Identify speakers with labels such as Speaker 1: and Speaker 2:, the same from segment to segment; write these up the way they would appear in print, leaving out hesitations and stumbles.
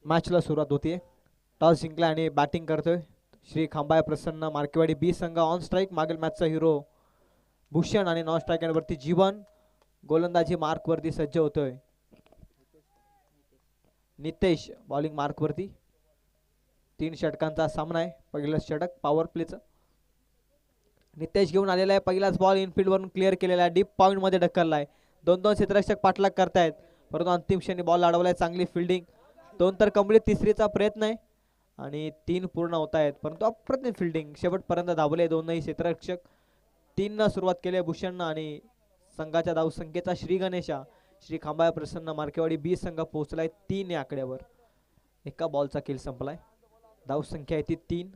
Speaker 1: मॅचला सुरुवात होतीये. टॉस जिंकला आणि बॅटिंग करतोय श्री खांबाय प्रसन्न मार्केवाडी बी संघ. ऑन स्ट्राईक मागील मॅचचा हिरो भूषण आणि नॉन स्ट्राईक वरती जीवन. गोलंदाजी मार्क वरती सज्ज होतोय नितेश. बॉलिंग मार्क वरती. 3 षटकांचा सामना आहे. पहिलं षटक पॉवर प्लेचं. नितेश घेऊन आलेला आहे. पहिलाच बॉल इनफिल्ड वरून क्लिअर केलेला आहे. डीप पॉइंट मध्ये ढकललाय. 2-2 क्षेत्ररक्षक पाठलाग करतायत परंतु अंतिम क्षणी बॉल अडवलाय. चांगली फिल्डिंग. 2 तर कंप्लीट. तिसरीचा प्रयत्न आहे आणि 3 पूर्ण होत आहेत परंतु अप्रतिम फिल्डिंग. शेवटपर्यंत धावले दोनही क्षेत्ररक्षक. 3 न सुरुवात केली भूषण आणि संघाच्या धावसंख्येचा श्री गणेशा श्री खांबाय प्रसन्न मार्केवाडी बी संघ पोहोचलाय 3 या आकड्यावर. एका बॉलचा खेळ संपलाय. धावसंख्या आहे ती 3.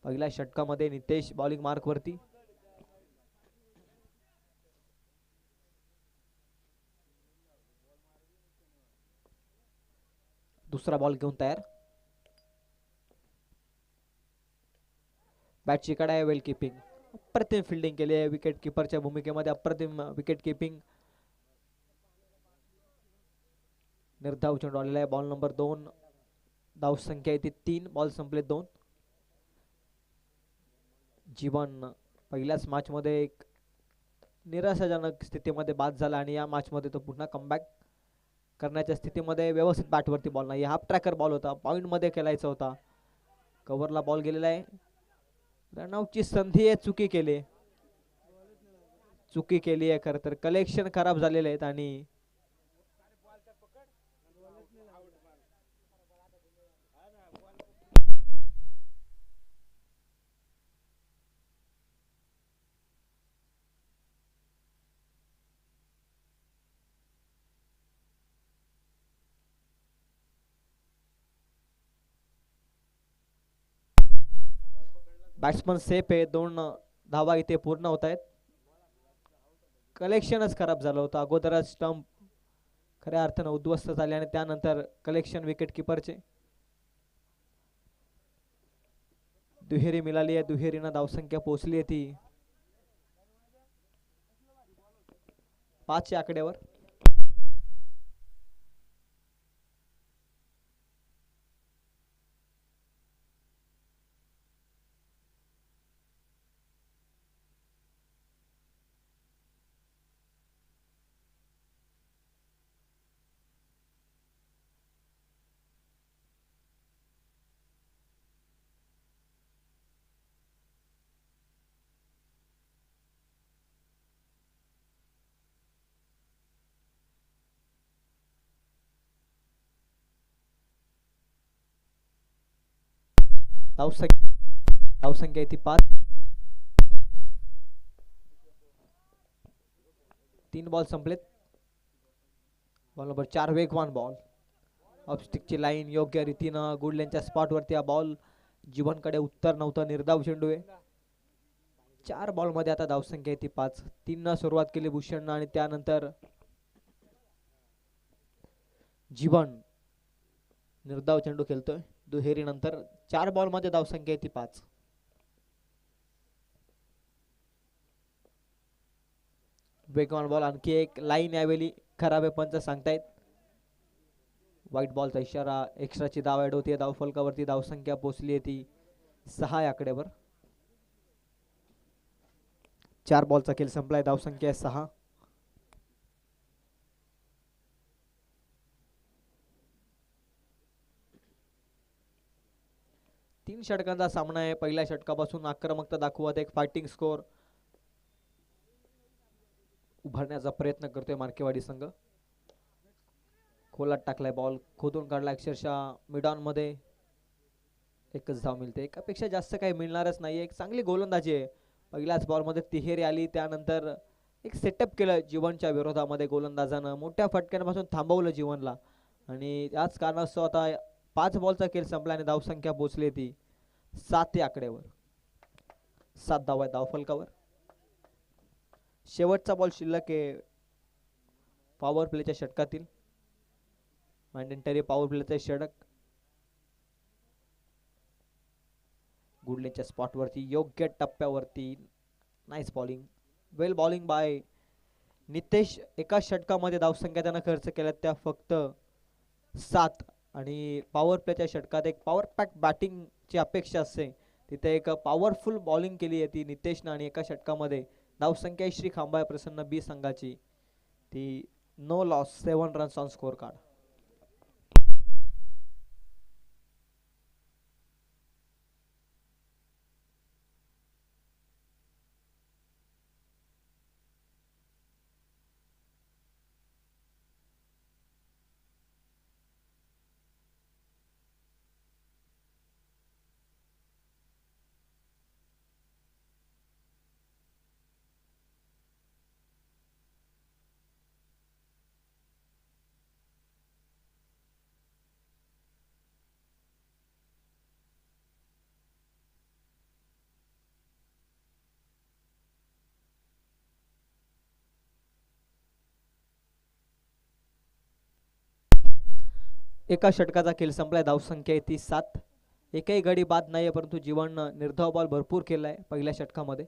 Speaker 1: पहिल्या षटकामध्ये नितेश बॉलिंग मार्क वरती. दुसरा बॉल घेऊन तयार. बॅटची कडा आहे. वेल किपिंग. अप्रतिम फिल्डिंग केली आहे. विकेट किपरच्या भूमिकेमध्ये अप्रतिम विकेट किपिंग. निर्धाव चेंडू आलेला आहे. Ball number 2. धावसंख्या आहे ती 3. बॉल संपले 2. जीवन पहिल्याच मॅच मध्ये एक निराशाजनक स्थितीमध्ये बाद झाला आणि या मॅच मध्ये तो पुन्हा कमबॅक करण्याच्या स्थितीमध्ये. व्यवस्थित बॅटवरती बॉल नाही. हाफ ट्रॅकर बॉल होता. पॉइंट मध्ये खेळायचा होता. कव्हरला बॉल गेलेला आहे. रनआउटची संधी आहे. चुकी केली आहे. खरं तर कलेक्शन खराब झालेले आहेत आणि बॅट्समन सेफ आहे. 2 धावा इथे पूर्ण होत आहेत. कलेक्शनच खराब झालं होतं. अगोदरच स्टंप खऱ्या अर्थानं उद्ध्वस्त झाले आणि त्यानंतर कलेक्शन विकेट किपरचे. दुहेरी मिळाली आहे. दुहेरीनं धावसंख्या पोहोचली आहे ती 5 या आकड्यावर. धावसंख्या ती 5. 3 बॉल संपलेत. बॉल नंबर 4 वेगवान बॉल. ऑफस्टिकची लाईन योग्य रीतीनं गुडलेनच्या स्पॉट वरती हा बॉल. जीवनकडे उत्तर नव्हतं. निर्धाव चेंडू आहे. 4 बॉल मध्ये आता धावसंख्या ती 5. 3 न सुरुवात केली भूषण आणि त्यानंतर जीवन निर्धाव चेंडू खेळतोय. दुहेरी नंतर 4 बॉल मध्ये धावसंख्या ती 5. वेगवान बॉल. आणखी एक लाईन यावेळी खराब आहे पंच सांगतायत. व्हाईट बॉलचा इशारा. एक्स्ट्राची धाव ऍड होती. धाव फलकावरती धावसंख्या पोहोचली आहे ती 6 या आकड्यावर. 4 बॉलचा खेळ संपलाय. धावसंख्या 6. तीन षटकांचा सामना आहे. पहिल्या षटकापासून आक्रमकता दाखवत एक फायटिंग स्कोर उभारण्याचा प्रयत्न करतोय मार्केवाडी संघ. खोलात टाकलाय बॉल. खोदून काढला अक्षरशः मिडॉन मध्ये. एकच धाव मिळते. एकापेक्षा जास्त काही मिळणारच नाही. एक चांगली गोलंदाजी आहे. पहिल्याच बॉल मध्ये तिहेरी आली. त्यानंतर एक सेटअप केलं जीवनच्या विरोधामध्ये गोलंदाजानं. मोठ्या फटक्यांपासून थांबवलं जीवनला आणि याच कारणास्तव आता 5 बॉलचा खेळ संपला आणि धावसंख्या पोहोचली ती 7 या आकड्यावर. 7 धाव आहे धावफलकावर. शेवटचा बॉल शिल्लक आहे पॉवर प्लेच्या षटकातील. मॅन्डेटरी पॉवर प्लेचे षटक. गुडलेच्या स्पॉट वरती योग्य टप्प्यावरती. Nice bowling. वेल बॉलिंग बाय नितेश. एका षटकामध्ये धावसंख्या त्यानं खर्च केल्या त्या फक्त 7 आणि पॉवर प्लेच्या षटकात एक पॉवर पॅक बॅटिंगची अपेक्षा असते, तिथे एक पॉवरफुल बॉलिंग केली आहे ती नितेशनं आणि एका षटकामध्ये धावसंख्या श्री खांबाय प्रसन्न बी संघाची ती no loss 7 runs on scorecard. एका षटकाचा खेळ संपलाय. धावसंख्या आहे ती 7. एकही गडी बाद नाहीये, परंतु जीवन निर्धाव बॉल भरपूर केलाय पहिल्या षटकामध्ये.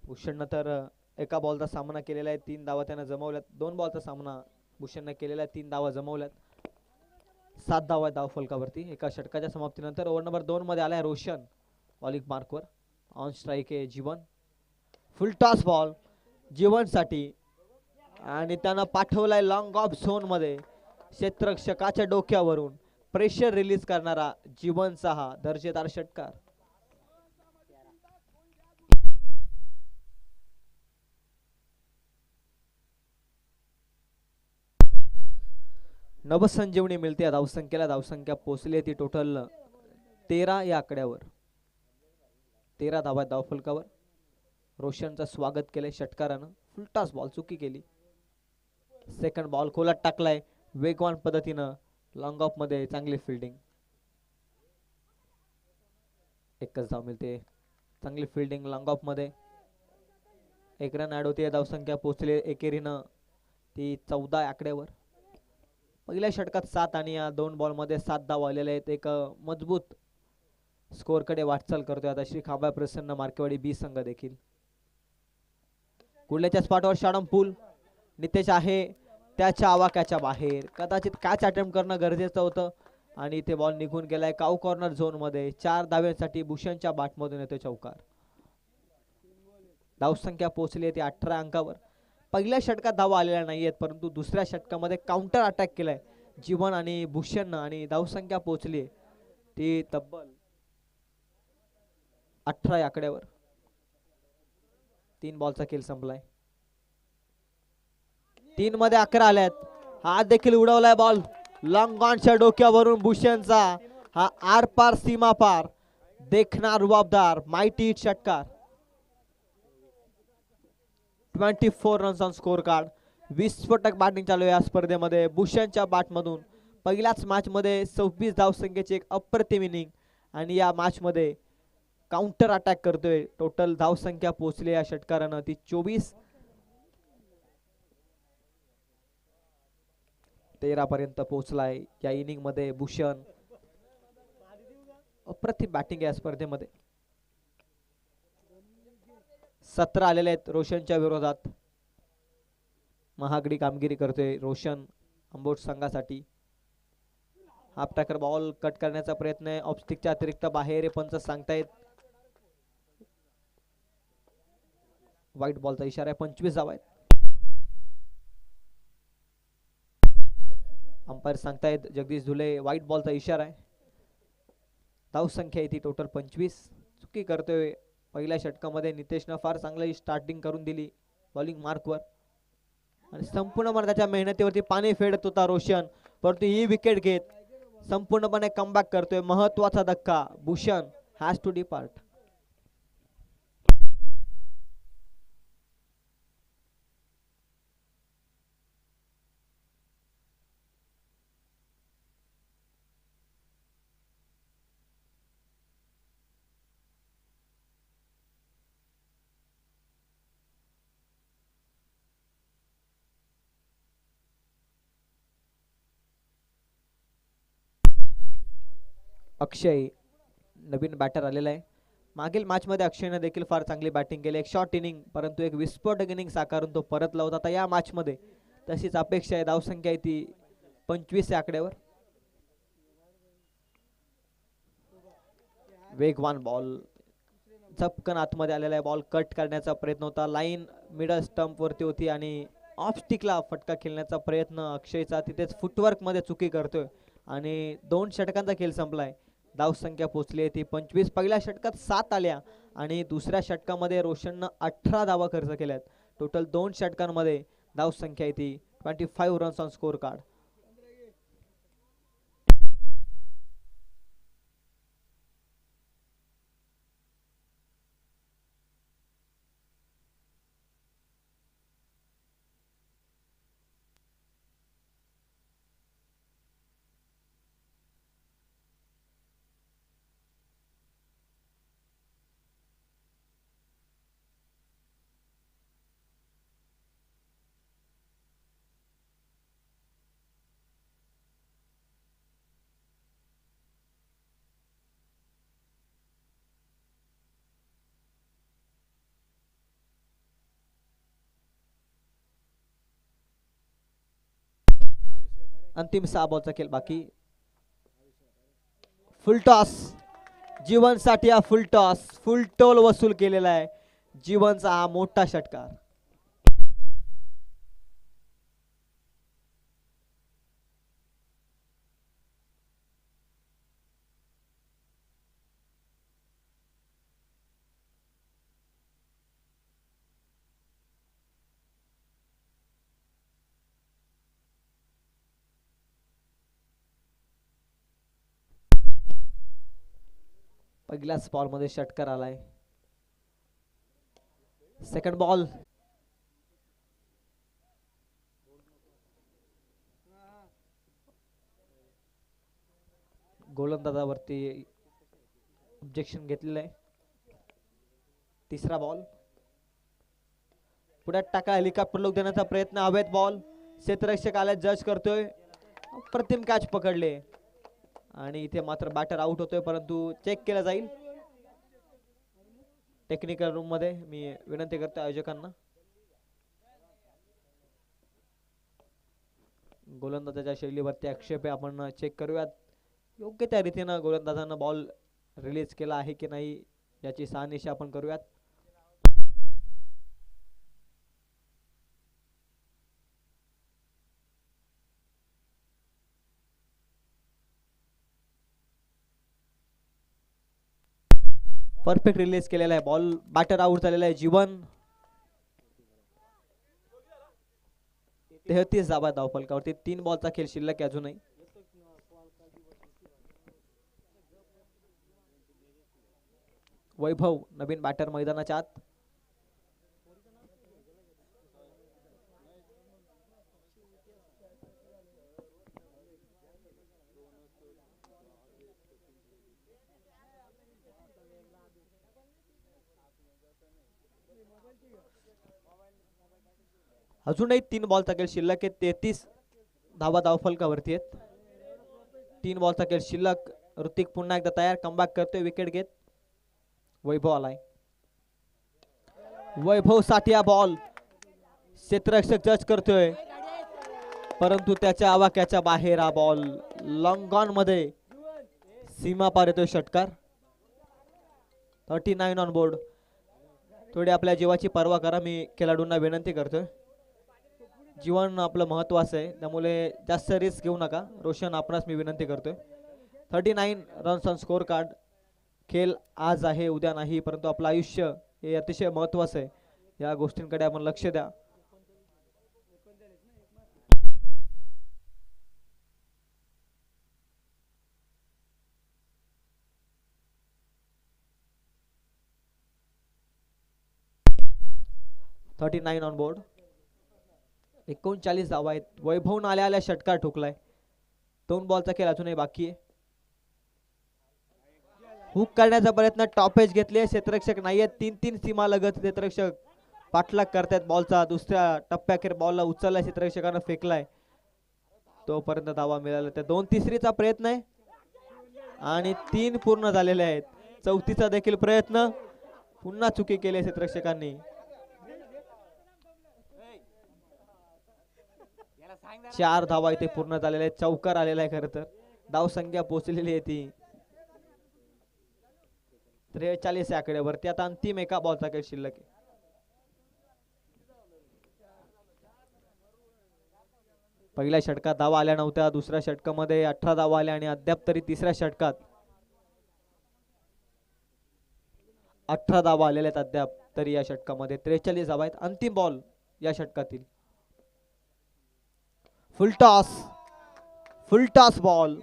Speaker 1: भूषणनं तर एका बॉलचा सामना केलेला आहे, 3 धावा त्यानं जमवल्यात. 2 बॉलचा सामना भूषणनं केलेला आहे, 3 धावा जमवल्यात. 7 धावा धाव फलकावरती एका षटकाच्या समाप्तीनंतर. ओव्हर नंबर 2 मध्ये आलाय रोशन बॉलिंग मार्कवर. ऑन स्ट्राईक आहे जीवन. फुल टॉस बॉल जीवनसाठी आणि त्यानं पाठवलाय लॉंग ऑफ झोन मध्ये. क्षेत्ररक्षकाच्या डोक्यावरून प्रेशर रिलीज करणारा जीवनचा हा दर्जेदार षटकार. नवसंजीवनी मिळते धावसंख्येला. धावसंख्या पोहोचली ती टोटल 13 या आकड्यावर. 13 धावा धाव फलकावर. रोशनचं स्वागत केलंय षटकारानं. फुलटॉस बॉल चुकी केली. सेकंड बॉल खोलात टाकलाय वेगवान पद्धतीनं. लॉंग ऑफ मध्ये चांगली फिल्डिंग. एकच धाव मिळते. चांगली फिल्डिंग लॉंग ऑफ मध्ये. 1 रन ऍड होते. धावसंख्या पोहोचली एकेरीनं ती 14 आकड्यावर. पहिल्या षटकात 7 आणि या 2 बॉल मध्ये 7 धाव आलेले आहेत. एक मजबूत स्कोर कडे वाटचाल करतोय आता श्री खांबाय प्रसन्न मार्केवाडी बी संघ देखील. कुर्ल्याच्या स्पॉटवर शाडम पूल. नितेश आहे त्याच्या आवाक्याच्या बाहेर. कदाचित कॅच अटेम्प्ट करणं गरजेचं होतं आणि इथे बॉल निघून गेलाय काऊ कॉर्नर झोन मध्ये. 4 धाव्यांसाठी भूषणच्या बॅटमधून येतो चौकार. धावसंख्या पोहोचली ती 18 अंकावर. पहिल्या षटकात धावा आलेल्या नाहीयेत, परंतु दुसऱ्या षटकामध्ये काउंटर अटॅक केलाय जीवन आणि भूषणनं आणि धावसंख्या पोहोचली ती तब्बल 18 आकड्यावर. 3 बॉलचा खेळ संपलाय. 3 मध्ये 11 आल्यात. हात देखील उडवलाय बॉल लॉंग ऑनच्या डोक्यावरून. भूषणचा हा आर पार सीमा पार देखणार रुबाबदार माइटी षटकार. 24 रन्स ऑन स्कोर कार्ड. विस्फोटक बॅटिंग चालू आहे या स्पर्धेमध्ये. भूषणच्या बॅटमधून पहिल्याच मॅच मध्ये 26 धावसंख्येची एक अप्रतिम इनिंग आणि या मॅच मध्ये काउंटर अटॅक करतोय. टोटल धावसंख्या पोहोचली या षटकारानं ती 24. 13 पर्यंत पोहोचलाय या इनिंग मध्ये भूषण. अप्रतिम बॅटिंग या स्पर्धेमध्ये. 17 आलेले आहेत रोशनच्या विरोधात. महागडी कामगिरी करतोय रोशन अंबोट संघासाठी. हाफ टॅकर बॉल कट करण्याचा प्रयत्न आहे. ऑफस्टिकच्या अतिरिक्त बाहेर पंच सांगतायत. व्हाईट बॉलचा इशारा आहे. 25 धावा आहेत. अंपायर सांगतायत जगदीश धुले व्हाईट बॉलचा इशारा आहे. धावसंख्या आहे ती टोटल 25. चुकी करतोय पहिल्या षटकामध्ये नितेशनं. फार चांगली स्टार्टिंग करून दिली बॉलिंग मार्कवर आणि संपूर्णपणे त्याच्या मेहनतीवरती पाणी फेडत होता रोशन, परंतु ही विकेट घेत संपूर्णपणे कमबॅक करतोय. महत्वाचा धक्का. Bhushan has to depart. Akshay नवीन बॅटर आलेला आहे. मागील मॅच मध्ये अक्षयने देखील फार चांगली बॅटिंग केली. एक शॉर्ट इनिंग परंतु एक विस्फोटक इनिंग साकारून तो परतला होता. आता या मॅच मध्ये तशीच अपेक्षा आहे. धावसंख्या आहे ती 25 या आकड्यावर. वेगवान बॉल झपकन आतमध्ये आलेला आहे. बॉल कट करण्याचा प्रयत्न होता. लाईन मिडल स्टंप वरती होती आणि ऑफ स्टिकला फटका खेळण्याचा प्रयत्न अक्षयचा तिथेच फुटवर्क मध्ये चुकी करतोय आणि 2 षटकांचा खेळ संपलाय. धाव संख्या पोहोचली आहे ती 25. पहिल्या षटकात 7 आल्या आणि दुसऱ्या षटकामध्ये रोशननं 18 धावा खर्च केल्यात. टोटल 2 षटकांमध्ये धाव संख्या आहे ती 25 रन्स ऑन स्कोर कार्ड. अंतिम 6 बॉलचा खेळ बाकी. फुल टॉस जीवन साठी हा फुल टॉस फुल टोल वसूल केलेला आहे. जीवनचा हा मोठा षटकार. पहिल्याच बॉल मध्ये षटकार आलाय. Second ball. गोलंदाजावरती ऑब्जेक्शन घेतलेलं आहे. तिसरा बॉल. पुढे टाका हेलिकॉप्टर लुक देण्याचा प्रयत्न. हवेत बॉल. क्षेत्ररक्षक आला जज करतोय. अप्रतिम कॅच पकडले आणि इथे मात्र बॅटर आउट होतोय परंतु चेक केला जाईल टेक्निकल रूम मध्ये. मी विनंती करतो आयोजकांना. गोलंदाजाच्या शैलीवरती आक्षेप आहे. आपण चेक करूयात योग्य त्या रीतीनं गोलंदाजानं बॉल रिलीज केला आहे की नाही याची शहानिशा आपण करूयात. परफेक्ट रिलीज केलेला आहे बॉल. बॅटर आउट झालेला आहे जीवन. 33 धावा धावफलकावरती. 3 बॉलचा खेळ शिल्लक आहे अजूनही. वैभव नवीन बॅटर मैदानाच्या आत. अजूनही 3 बॉलचा खेळ शिल्लक आहे. 33 धावा धावफलकावरती आहेत. 3 बॉलचा खेळ शिल्लक. ऋतिक पुन्हा एकदा तयार. कमबॅक करतोय विकेट घेत. वैभव आलाय. वैभव साठी हा बॉल. क्षेत्ररक्षक जज करतोय परंतु त्याच्या आवाक्याच्या बाहेर हा बॉल लॉंग ऑन मध्ये सीमा पार येतोय षटकार. 39 ऑन बोर्ड. थोडी आपल्या जीवाची पर्वा करा. मी खेळाडूंना विनंती करतोय. जीवन आपलं महत्वाचं आहे त्यामुळे जास्त रिस्क घेऊ नका. रोशन आपणास मी विनंती करतोय. 39 रन्स ऑन स्कोर कार्ड. खेळ आज आहे उद्या नाही परंतु आपलं आयुष्य हे अतिशय महत्वाचं आहे. या गोष्टींकडे आपण लक्ष द्या. $39 ऑन बोर्ड. 39 धावा आहेत. वैभवनं आल्या षटकार ठोकलाय. 2 बॉलचा खेळ अजूनही बाकी आहे. हुक करण्याचा प्रयत्न. टॉपेज घेतले. क्षेत्ररक्षक नाहीये. 3-3 सीमा लगत क्षेत्ररक्षक पाठलाग करतायत बॉलचा. दुसऱ्या टप्प्याखेर बॉलला उचललाय क्षेत्ररक्षकानं फेकलाय तोपर्यंत धावा मिळाला. त्या 2-3चा प्रयत्न आहे आणि 3 पूर्ण झालेले आहेत. 4थीचा देखील प्रयत्न. पुन्हा चुकी केली क्षेत्ररक्षकांनी. 4 धावा इथे पूर्ण झालेल्या आहेत. चौकार आलेला आहे. खरं तर धाव संख्या पोहोचलेली आहे ती 43 या आकड्यावरती. आता अंतिम एका बॉलचा खेळ शिल्लक आहे. पहिल्या षटकात धावा आल्या नव्हत्या, दुसऱ्या षटकामध्ये 18 धावा आल्या आणि अद्याप तरी तिसऱ्या षटकात 18 धावा आलेल्या आहेत अद्याप तरी या षटकामध्ये. 43 धावा आहेत. अंतिम बॉल या षटकातील. Full toss ball,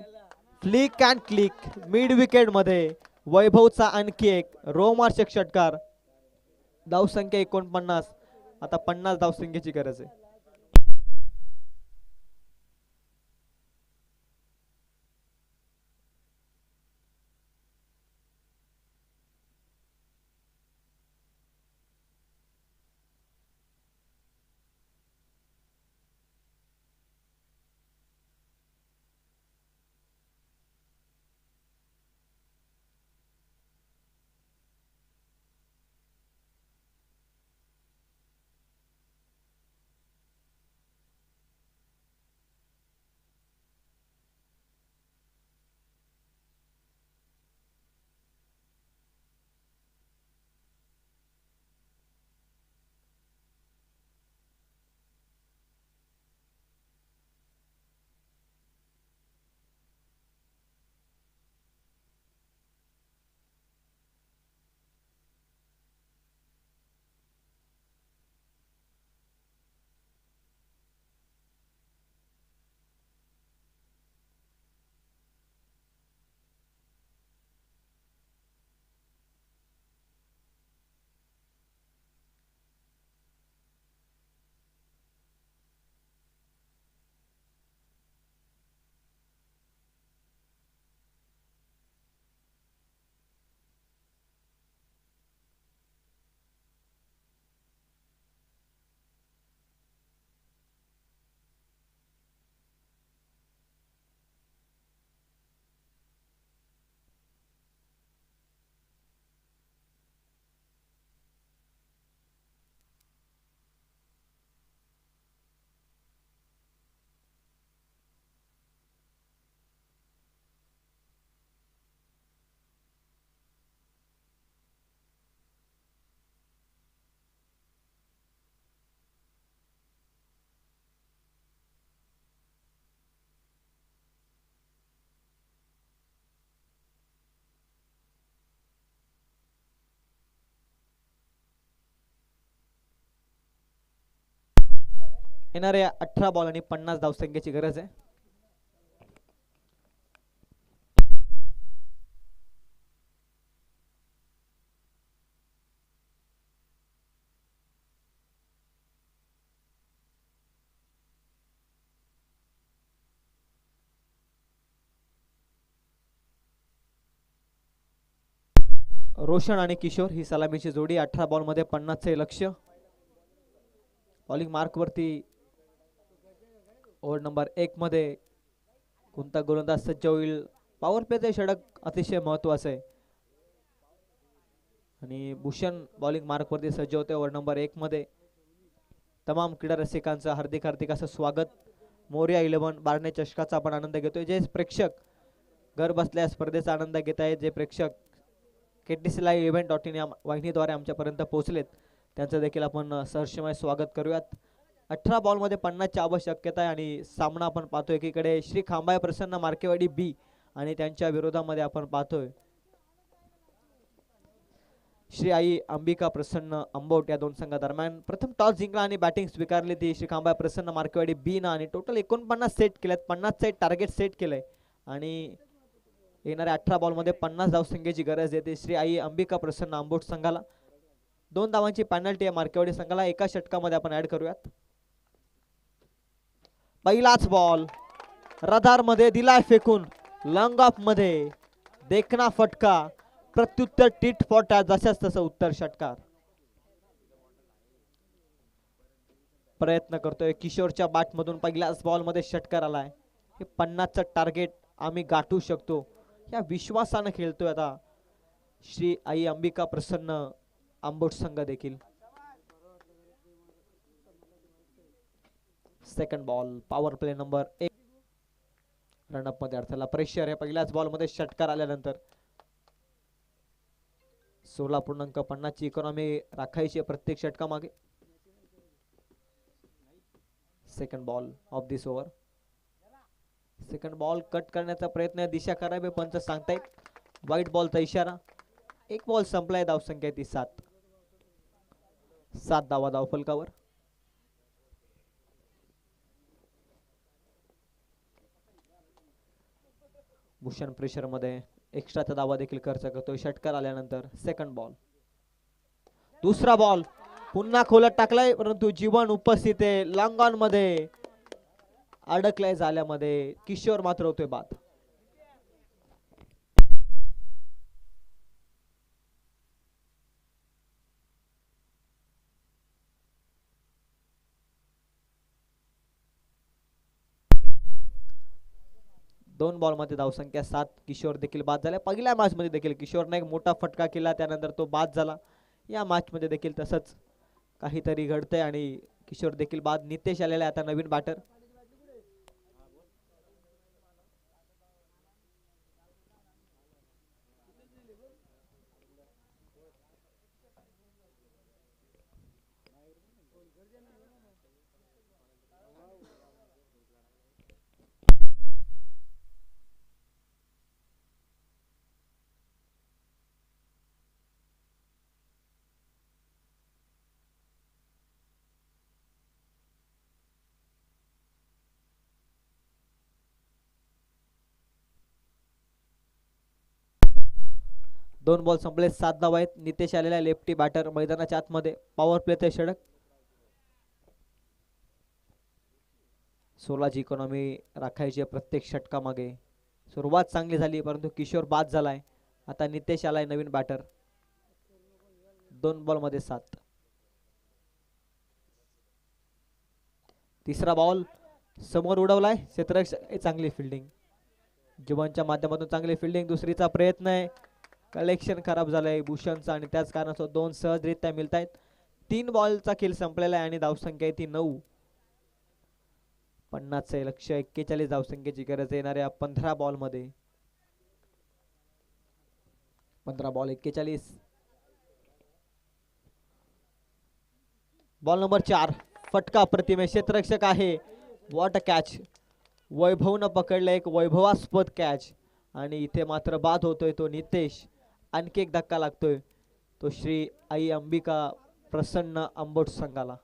Speaker 1: flick and click mid wicket मध्ये वैभवचा आणखी एक रोमांचक षटकार. धावसंख्या 49. आता 50 धावसंख्येची गरज आहे. येणाऱ्या 18 बॉल आणि 50 धावसंख्येची गरज आहे. रोशन आणि किशोर ही सलामीची जोडी. 18 बॉल मध्ये 50 चे लक्ष्य. बॉलिंग मार्क वरती ओव्हर नंबर 1 मध्ये कोणता गोलंदाज सज्ज होईल. पॉवर प्लेचे षटक अतिशय महत्वाचे आहे आणि भूषण बॉलिंग मार्क वरती सज्ज होते ओव्हर नंबर 1 मध्ये. तमाम क्रीडा रसिकांचं हार्दिक हार्दिक असं स्वागत. मोरया 11 बारणे चषकाचा आपण आनंद घेतोय. जे प्रेक्षक घर बसल्या स्पर्धेचा आनंद घेत आहेत, जे प्रेक्षक KTC लाईव्ह इव्हेंट.in या वाहिनीद्वारे आमच्यापर्यंत पोहोचलेत, त्यांचं देखील आपण सहर्षमय स्वागत करूयात. 18 बॉल मध्ये 50 ची आवश्यकता आहे आणि सामना आपण पाहतोय एकीकडे श्री खांबाय प्रसन्न मार्केवाडी बी आणि त्यांच्या विरोधामध्ये आपण पाहतोय श्री आई अंबिका प्रसन्न अंबोट या दोन संघादरम्यान. प्रथम टॉस जिंकला आणि बॅटिंग स्वीकारली ती श्री खांबाय प्रसन्न मार्केवाडी बी ना आणि टोटल 49 सेट केलेत. 50 चे टार्गेट सेट केलंय आणि येणाऱ्या 18 बॉल मध्ये 50 धावसंख्येची गरज येते श्री आई अंबिका प्रसन्न आंबोट संघाला. 2 धावांची पेनल्टी आहे मार्केवाडी संघाला. एका षटकामध्ये आपण ऍड करूयात. पहिलाच बॉल रडार मध्ये दिलाय फेकून. लॉंग ऑफ मध्ये देखना फटका. प्रत्युत्तर टिट फॉर टॅट. जशाच तसं उत्तर षटकार. प्रयत्न करतोय किशोरच्या बॅट मधून. पहिल्याच बॉल मध्ये षटकार आलाय. हे 50 चं टार्गेट आम्ही गाठू शकतो या विश्वासाने खेळतोय आता श्री आई अंबिका प्रसन्न आंबोट संघ देखील. Second ball power play number 1. Run-up मध्ये अडथळा. प्रेशर आहे पहिल्याच बॉल मध्ये षटकार आल्यानंतर. 16.50 ची इकॉनॉमी राखायची प्रत्येक षटकामागे. Second ball of this over. Second ball cut करण्याचा प्रयत्न, दिशा करावे पंच सांगतायत. वाईट बॉलचा इशारा. एक बॉल संपलाय. धावसंख्या ती 7. 7 धावा धावफलकावर. भूषण प्रेशर मध्ये एक्स्ट्राचा धावा देखील खर्च करतोय षटकार आल्यानंतर. Second ball. दुसरा बॉल पुन्हा खोलात टाकलाय, परंतु जीवन उपस्थित आहे. लॉंग ऑन मध्ये अडकलाय जाल्यामध्ये. किशोर मात्र होतोय बाद. दोन बॉल मध्ये धावसंख्या 7. किशोर देखील बाद झाला. पहिल्या मॅच मध्ये देखील किशोरने एक मोठा फटका केला, त्यानंतर तो बाद झाला. या मॅच मध्ये देखील तसंच काहीतरी घडतंय आणि किशोर देखील बाद. नितेश आलेला आता नवीन बॅटर. दोन बॉल संपले. 7 धावा आहेत. नितेश आलेला लेफ्टी बॅटर मैदानाच्या आतमध्ये. पॉवर प्ले षटक. 16 ची इकॉनॉमी राखायची प्रत्येक षटकामागे. सुरुवात चांगली झाली, परंतु किशोर बाद झालाय. आता नितेश आलाय नवीन बॅटर. 2 बॉल मध्ये 7. तिसरा बॉल समोर उडवलाय. क्षेत्ररक्षक चांगली फिल्डिंग. जीवनच्या माध्यमातून चांगली फिल्डिंग. दुसरीचा प्रयत्न आहे. कलेक्शन खराब झालंय भूषणचं आणि त्याच कारणास्तव 2 सहजरित्या मिळत आहेत. 3 बॉलचा खेळ संपलेला आहे आणि धावसंख्या ती 9. 50 लक्ष्य. 41 धावसंख्येची गरज येणाऱ्या 15 बॉल मध्ये. 15 बॉल 41. Ball number 4. फटका प्रतिमे. क्षेत्ररक्षक आहे. What a catch. वैभवनं पकडलं एक वैभवास्पद कॅच आणि इथे मात्र बाद होतोय तो नितेश. आणखी एक धक्का लागतोय तो श्री आई अंबिका प्रसन्न आंबोट संघाला.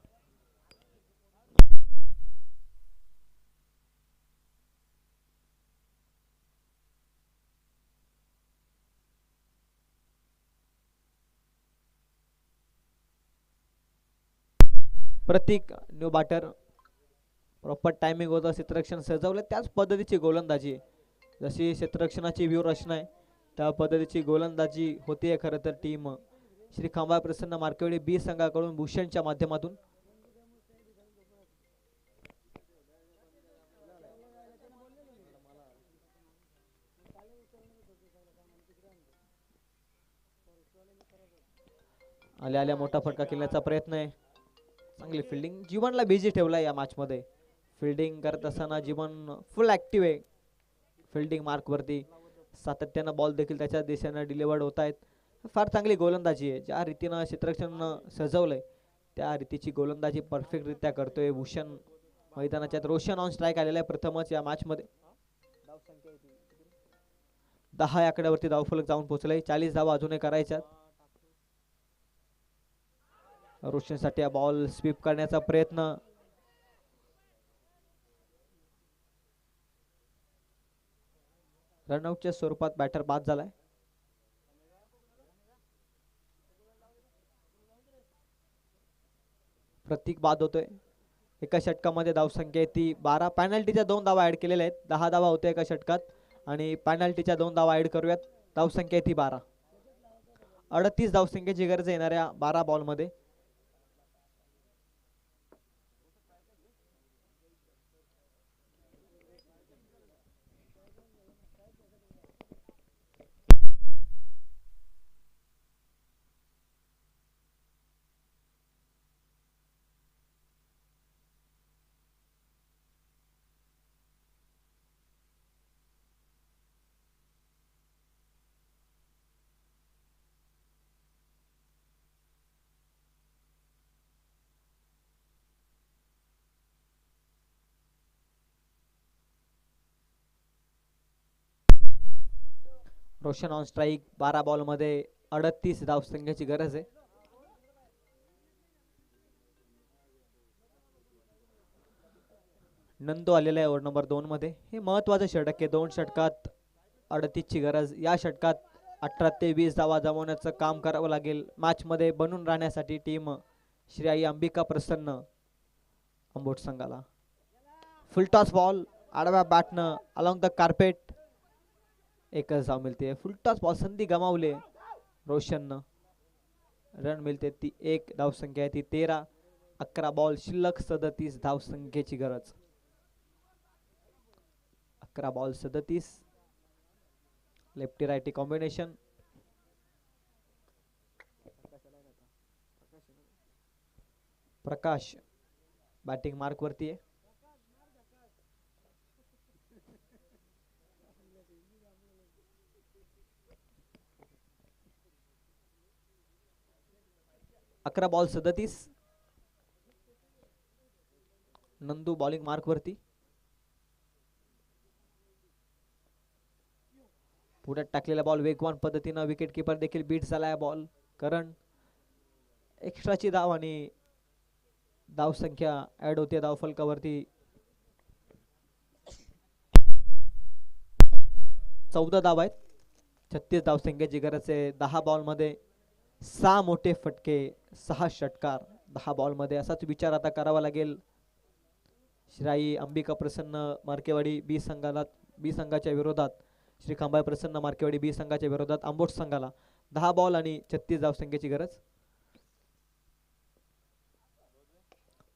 Speaker 1: प्रतीक न्यू बॅटर. प्रॉपर टायमिंग होतं. क्षेत्ररक्षण सजवलं त्याच पद्धतीची गोलंदाजी. जशी क्षेत्ररक्षणाची व्यूहरचना आहे त्या पद्धतीची गोलंदाजी होतीये खरं तर टीम श्री खांबा प्रसन्न मार्केवडी बी संघाकडून भूषणच्या माध्यमातून. आल्या आल्या मोठा फटका खेळण्याचा प्रयत्न आहे. चांगली फिल्डिंग. जीवनला बिझी ठेवलाय या मॅच मध्ये. फिल्डिंग करत असताना जीवन फुल ऍक्टिव्ह आहे फिल्डिंग मार्क वरती. सातत्यानं बॉल देखील त्याच्या दिशेने डिलिव्हर्ड होत आहेत. फार चांगली गोलंदाजी आहे. ज्या रीतीनं क्षेत्ररक्षण सजवलंय त्या रीतीची गोलंदाजी परफेक्ट रित्या करतोय भूषण मैदानाच्या. रोशन ऑन स्ट्राईक आलेला आहे प्रथमच या मॅच मध्ये. 10 आकड्यावरती धावफलक जाऊन पोहोचलाय. 40 धावा अजूनही करायच्यात. रोशनसाठी हा बॉल स्वीप करण्याचा प्रयत्न. रनआउटच्या स्वरूपात बॅटर बाद झालाय. प्रतीक बाद होतोय. एका षटकामध्ये धावसंख्या ती 12. पॅनल्टीच्या 2 धावा ऍड केलेल्या आहेत. 10 धावा होते एका षटकात आणि पॅनल्टीच्या 2 धावा ऍड करूयात. धावसंख्या ती 12. 38 धावसंख्येची गरज येणाऱ्या 12 बॉल मध्ये. Roshan on strike. 12 बॉल मध्ये 38 धावसंख्याची गरज आहे. नंदू आलेला आहे ओव्हर नंबर 2 मध्ये. हे महत्वाचं षटक आहे. 2 षटकात 38 ची गरज. या षटकात 18 ते 20 धावा जमवण्याचं काम करावं लागेल. मॅच मध्ये बनून राहण्यासाठी टीम श्री आई अंबिका प्रसन्न अंबोट संघाला. फुल टॉस बॉल आडव्या बॅटनं अलॉंग द कार्पेट. एकच धाव मिळते. फुल टॉस बॉल संधी गमावले रोशननं. रन मिळते ती 1 धावसंख्या आहे ती 13. 11 बॉल शिल्लक 37 धावसंख्येची गरज. 11 ball 37. Lefty righty combination. Prakash batting mark वरती आहे. अकरा बॉल 37. नंदू बॉलिंग मार्क वरती. पुढे टाकलेला बॉल वेगवान पद्धतीनं विकेट किपर देखील बीट झालाय. बॉल करण. एक्स्ट्राची धाव आणि धावसंख्या ऍड होते धावफलकावरती. 14 धाव आहेत. 36 धावसंख्येची गरज आहे. 10 बॉल मध्ये 6 मोठे फटके, 6 षटकार. 10 बॉल मध्ये असाच विचार आता करावा लागेल श्री अंबिका प्रसन्न मार्केवाडी बी संघाच्या विरोधात. श्री खांबाई प्रसन्न मार्केवाडी बी संघाच्या विरोधात अंबोट संघाला 10 बॉल आणि 36 धावसंख्येची गरज.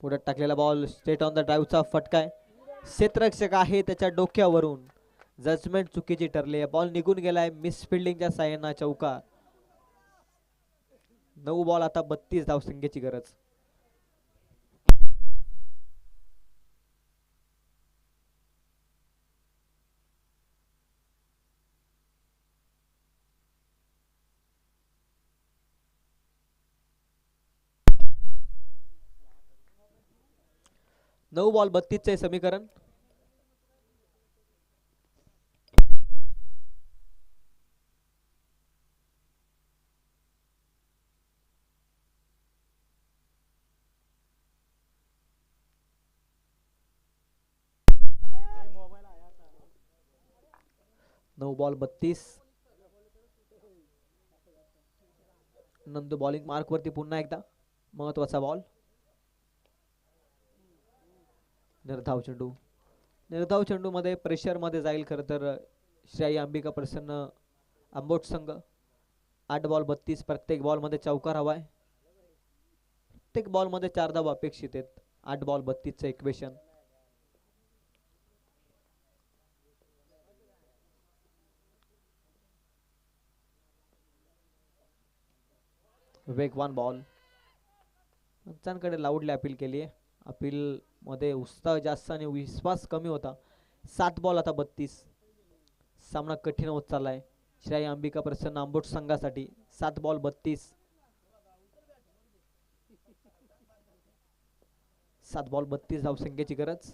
Speaker 1: पुढे टाकलेला बॉल स्ट्रेट ऑन द ड्राईव्हचा फटका आहे. क्षेत्ररक्षक आहे त्याच्या डोक्यावरून. जजमेंट चुकीची ठरली. बॉल निघून गेलाय मिस फिल्डिंगच्या साह्यानं चौका. 9 बॉल आता 32 धावसंख्येची गरज. नऊ बॉल 32 चे समीकरण. नऊ बॉल 32. नंदू बॉलिंग मार्क वरती पुन्हा एकदा. महत्वाचा बॉल. निर्धाव चेंडू. निर्धाव चेंडू मध्ये प्रेशर मध्ये जाईल खरं तर श्री आई अंबिका प्रसन्न अंबोट संघ. 8 बॉल 32. प्रत्येक बॉल मध्ये चौकार हवाय. प्रत्येक बॉल मध्ये 4 धावा अपेक्षित आहेत. 8 बॉल 32 चे इक्वेशन. वेगवान बॉल. पंचांकडे लाऊडली अपील केली आहे. अपील मध्ये उत्साह जास्त आणि विश्वास कमी होता. 7 बॉल आता 32. सामना कठीण होत चाललाय श्री आई अंबिका प्रसन्न अंबोट संघासाठी. 7 बॉल 32. 7 बॉल 32 धावसंख्येची गरज.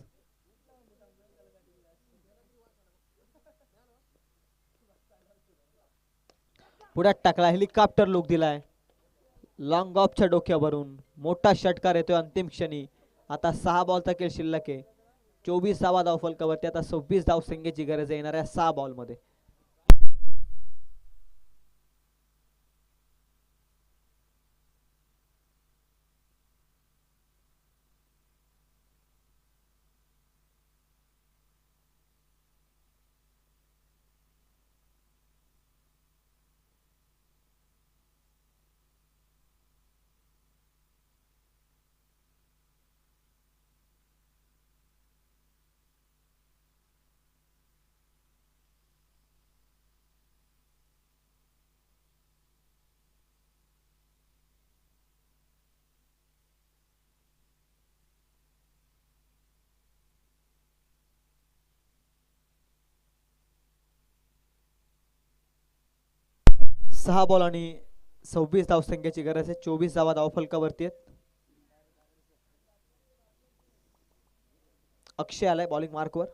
Speaker 1: पुढ्यात टाकला. हेलिकॉप्टर लुक दिलाय. लॉंग ऑफच्या डोक्यावरून मोठा षटकार येतोय अंतिम क्षणी. आता 6 बॉलचा खेळ शिल्लक आहे. 24 धावा धावफलकावरती. आता 26 धावसंख्येची गरज येणाऱ्या 6 बॉल मध्ये. सहा बॉल आणि 26 धावसंख्येची गरज आहे. 24 धावा धावफलकावरती आहेत. अक्षय आलाय बॉलिंग मार्कवर.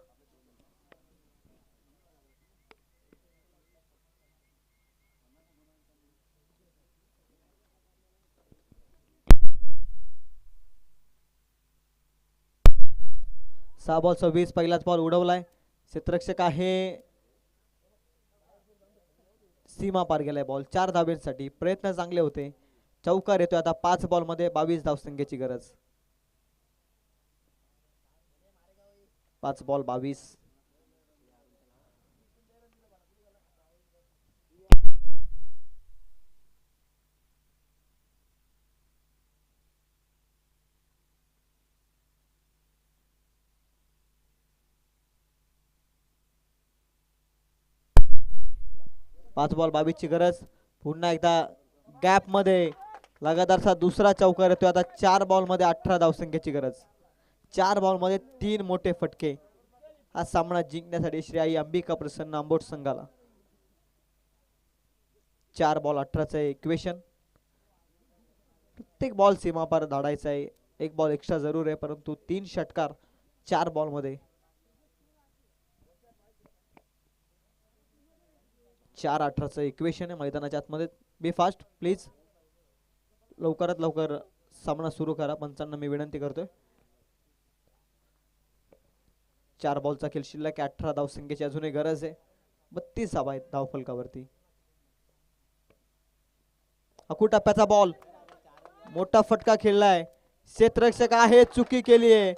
Speaker 1: 6 बॉल 26. पहिलाच बॉल उडवलाय. क्षेत्ररक्षक आहे सीमा पार गेलाय बॉल. 4 धाब्यांसाठी प्रयत्न चांगले होते. चौकार येतोय आता. 5 बॉल मध्ये 22 धावसंख्येची गरज. 5 बॉल 22. पाच बॉल 22 ची गरज. पुन्हा एकदा गॅप मध्ये लगातारचा दुसरा चौकार येतोय आता. 4 बॉल मध्ये 18 धावसंख्येची गरज. 4 बॉल मध्ये 3 मोठे फटके. हा सामना जिंकण्यासाठी श्री आई अंबिका प्रसन्न आंबोट संघाला. 4 बॉल 18 इक्वेशन. प्रत्येक बॉल सीमापार धाडायचा आहे. एक बॉल एक्स्ट्रा जरूर आहे परंतु 3 षटकार 4 बॉल मध्ये. 4-18 इक्वेशन आहे मैदानाच्या आतमध्ये. बी फास्ट प्लीज. लवकरात लवकर सामना सुरू करा पंचांना मी विनंती करतोय. 4 बॉलचा खेळ शिल्लक. 18 धावसंख्येची अजूनही गरज आहे. 32 धावा आहेत धावफलकावरती. अकू टप्प्याचा बॉल. मोठा फटका खेळलाय. क्षेत्ररक्षक आहे चुकी केली आहे.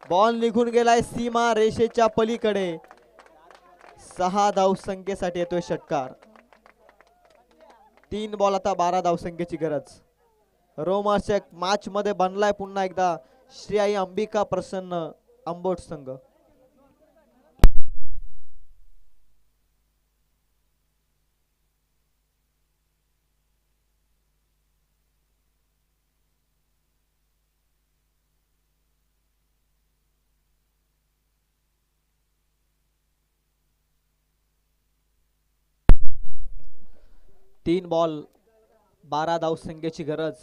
Speaker 1: बॉल निघून गेलाय सीमा रेषेच्या पलीकडे. 6 धावसंख्येसाठी येतोय षटकार. 3 बॉल आता 12 धावसंख्येची गरज. रोमांचक मॅच मध्ये बनलाय पुन्हा एकदा श्री आई अंबिका प्रसन्न आंबोट संघ. तीन बॉल 12 धावसंख्येची गरज.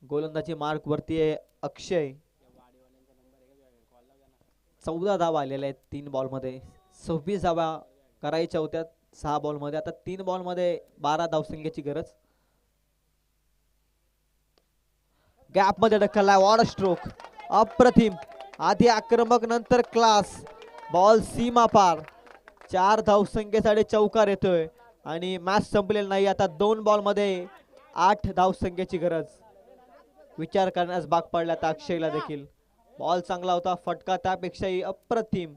Speaker 1: गोलंदाजी मार्क वरती आहे अक्षय. 14 धावा आलेल्या आहेत 3 बॉल मध्ये. 26 धावा करायच्या होत्या 6 बॉल मध्ये. आता 3 बॉल मध्ये 12 धावसंख्येची गरज. गॅप मध्ये ढकललाय. वॉड स्ट्रोक अप्रतिम. आधी आक्रमक नंतर क्लास. बॉल सीमा पार. 4 धावसंख्येसाठी चौकार येतोय आणि मॅच संपलेला नाही. आता 2 बॉल मध्ये 8 धावसंख्येची गरज. विचार करण्यास भाग पडला तर अक्षयला देखील. बॉल चांगला होता. फटका त्यापेक्षाही अप्रतिम.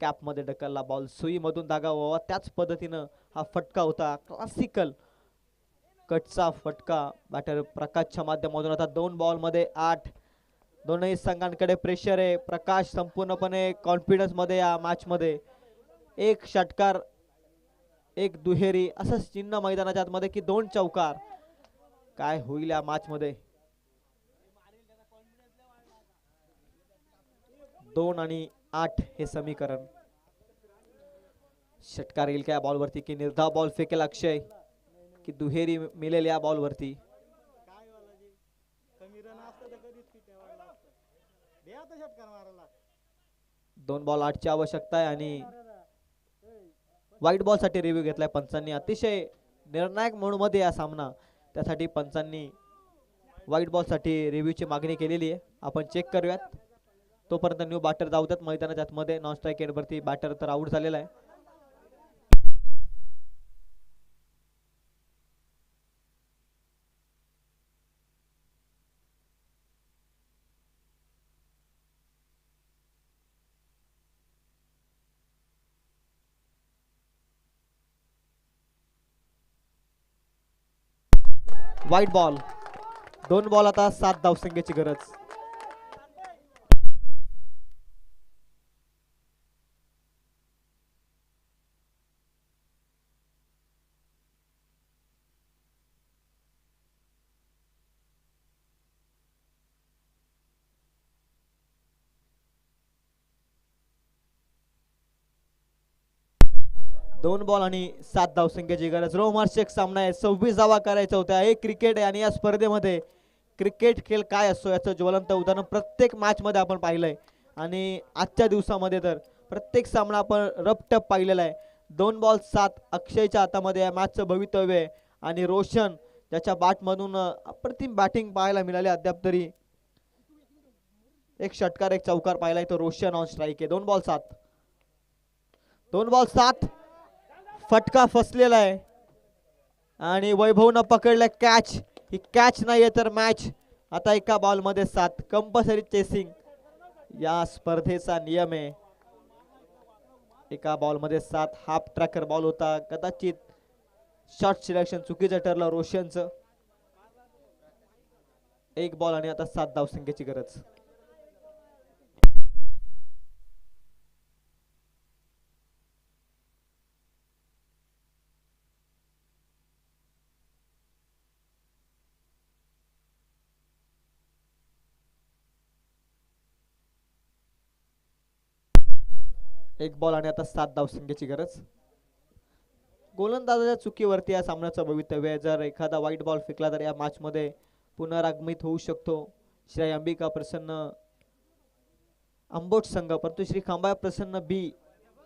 Speaker 1: गॅप मध्ये ढकलला बॉल. सुई मधून धागा व्हावा त्याच पद्धतीनं हा फटका होता. क्लासिकल कटचा फटका बॅटर प्रकाशच्या माध्यमातून. आता 2 बॉल मध्ये 8. दोनही संघांकडे प्रेशर आहे. प्रकाश संपूर्णपणे कॉन्फिडन्स मध्ये या मॅच मध्ये. एक षटकार एक दुहेरी असं चिन्ह मैदानाच्या आतमध्ये की 2 चौकार. काय होईल या मॅच मध्ये. 2 आणि 8 हे समीकरण. षटकार येईल का या बॉल वरती की निर्धाव बॉल फेकेल अक्षय की दुहेरी मिळेल या बॉल वरती. 2 बॉल 8 ची आवश्यकता आहे आणि व्हाईट बॉल साठी रिव्ह्यू घेतलाय पंचांनी. अतिशय निर्णायक मोड मध्ये या सामना. त्यासाठी पंचांनी व्हाईट बॉल साठी रिव्ह्यूची मागणी केलेली आहे. आपण चेक करूयात. तोपर्यंत न्यू बॅटर धावतात मैदानाच्या आतमध्ये. नॉन स्ट्राईक एंड वरती बॅटर तर आउट झालेला आहे. White ball. 2 बॉल आता 7 धावसंख्येची गरज. दोन बॉल आणि 7 धावसंख्येची गरज. रोमांचक सामना आहे. 26 धावा करायच्या होत्या. हे क्रिकेट आहे आणि या स्पर्धेमध्ये क्रिकेट खेळ काय असतो याचं ज्वलंत उदाहरण प्रत्येक मॅच मध्ये आपण पाहिलंय आणि आजच्या दिवसामध्ये तर प्रत्येक सामना आपण रपटप पाहिलेला आहे. 2 बॉल 7 अक्षयच्या हातामध्ये या मॅचचं भवितव्य आहे आणि रोशन ज्याच्या बॅटमधून अप्रतिम बॅटिंग पाहायला मिळाली अद्याप तरी. एक षटकार एक चौकार पाहिलाय तो रोशन ऑन स्ट्राईक आहे. 2 बॉल 7. 2 बॉल 7. फटका फसलेला आहे आणि वैभवनं पकडलं कॅच. ही कॅच नाहीये तर मॅच. आता एका बॉल मध्ये 7. कंपल्सरी चेसिंग या स्पर्धेचा नियम आहे. एका बॉल मध्ये 7. हाफ ट्रॅकर बॉल होता. कदाचित शॉट सिलेक्शन चुकीचं ठरलं रोशनचं. 1 बॉल आणि आता 7 धावसंख्येची गरज. एक बॉल आणि आता 7 धावसंख्येची गरज. गोलंदाजाच्या चुकीवरती या सामन्याचं भवितव्य आहे. जर एखादा वाईट बॉल फेकला तर या मॅच मध्ये पुनरागमित होऊ शकतो श्री अंबिका प्रसन्न आंबोट संघ. परंतु श्री खांबा प्रसन्न बी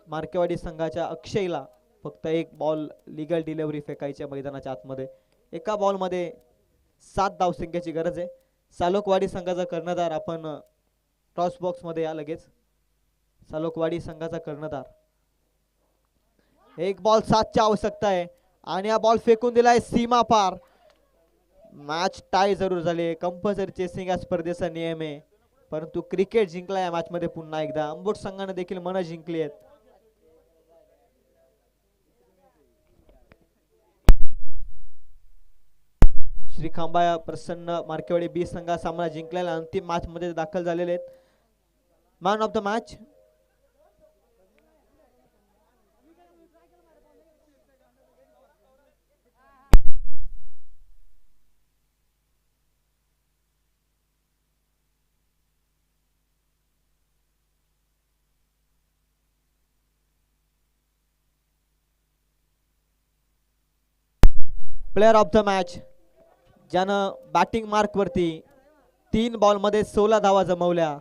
Speaker 1: मार्केवाडी संघाच्या अक्षयला फक्त 1 बॉल लिगल डिलिव्हरी फेकायच्या मैदानाच्या आतमध्ये. एका बॉल मध्ये 7 धावसंख्येची गरज आहे. सालोकवाडी संघाचा कर्णधार आपण टॉस बॉक्स मध्ये या लगेच. सालोकवाडी संघाचा कर्णधार. 1 बॉल 7 ची आवश्यकता आहे आणि हा बॉल फेकून दिलाय सीमा पार. मॅच टाय जरूर झाली. कंपल्सरी चेसिंग या स्पर्धेचा नियम आहे. परंतु क्रिकेट जिंकला या मॅच मध्ये पुन्हा एकदा. अंबोट संघाने देखील मन जिंकली आहेत. श्री खांबा प्रसन्न मार्केवाडी बी संघा सामना जिंकलेला अंतिम मॅच मध्ये दाखल झालेले आहेत. Man of the match player of the match ज्यानं बॅटिंग मार्क वरती 3 बॉल मध्ये 16 धावा जमवल्या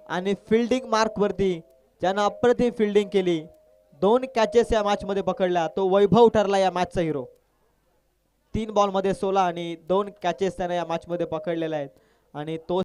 Speaker 1: आणि फिल्डिंग मार्क वरती ज्यानं अप्रतिम फिल्डिंग केली, 2 कॅचेस या मॅच मध्ये पकडल्या, तो वैभव ठरला या मॅचचा हिरो. 3 बॉल मध्ये 16 आणि 2 कॅचेस त्याने या मॅच मध्ये पकडलेल्या आहेत आणि तो